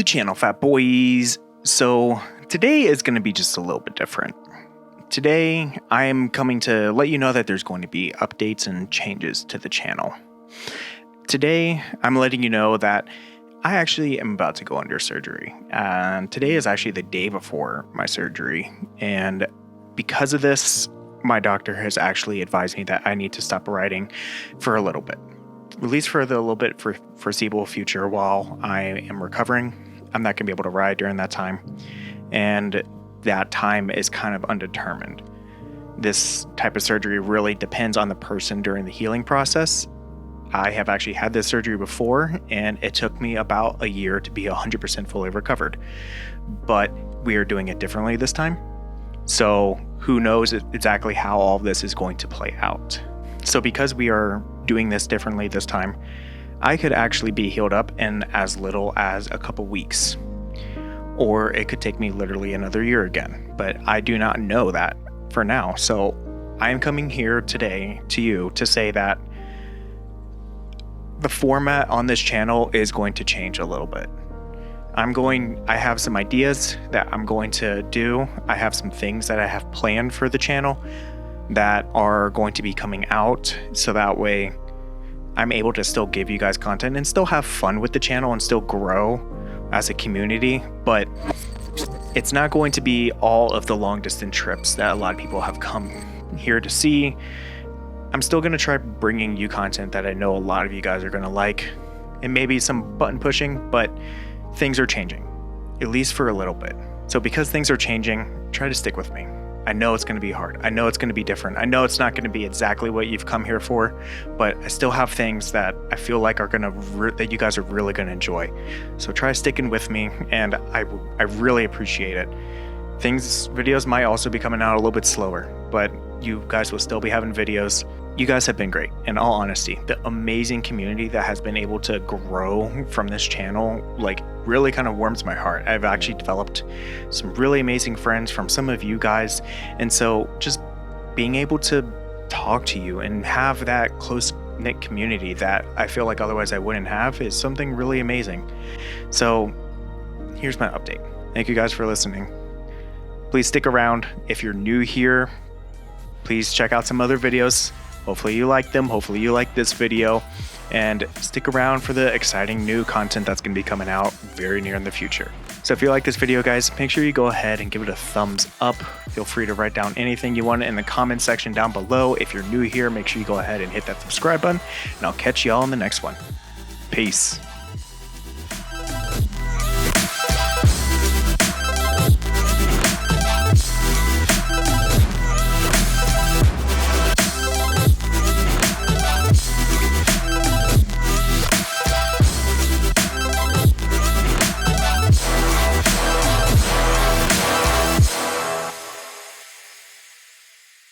channel, Fat Boys. So today is going to be just a little bit different. Today, I am coming to let you know that there's going to be updates and changes to the channel. Today, I'm letting you know that I actually am about to go under surgery. And today is actually the day before my surgery. And because of this, my doctor has actually advised me that I need to stop riding for a little bit. At least for the little bit for foreseeable future while I am recovering. I'm not going to be able to ride during that time. And that time is kind of undetermined. This type of surgery really depends on the person during the healing process. I have actually had this surgery before, and it took me about a year to be 100% fully recovered. But we are doing it differently this time. So who knows exactly how all of this is going to play out. So because we are doing this differently this time, I could actually be healed up in as little as a couple weeks. Or it could take me literally another year again. But I do not know that for now. So I am coming here today to you to say that the format on this channel is going to change a little bit. I have some ideas that I'm going to do. I have some things that I have planned for the channel that are going to be coming out, so that way I'm able to still give you guys content and still have fun with the channel and still grow as a community. But it's not going to be all of the long distance trips that a lot of people have come here to see. I'm still going to try bringing you content that I know a lot of you guys are going to like, and maybe some button pushing, but things are changing, at least for a little bit. So because things are changing, try to stick with me. I know it's going to be hard. I know it's going to be different. I know it's not going to be exactly what you've come here for, but I still have things that I feel like are that you guys are really going to enjoy. So try sticking with me, and I really appreciate it. Videos might also be coming out a little bit slower, but you guys will still be having videos. You guys have been great. In all honesty, the amazing community that has been able to grow from this channel, really kind of warms my heart. I've actually developed some really amazing friends from some of you guys. And so just being able to talk to you and have that close-knit community that I feel like otherwise I wouldn't have is something really amazing. So here's my update. Thank you guys for listening. Please stick around. If you're new here, please check out some other videos. Hopefully you like them. Hopefully you like this video. And stick around for the exciting new content that's going to be coming out very near in the future. So if you like this video, guys, make sure you go ahead and give it a thumbs up. Feel free to write down anything you want in the comment section down below. If you're new here, make sure you go ahead and hit that subscribe button. And I'll catch y'all in the next one. Peace.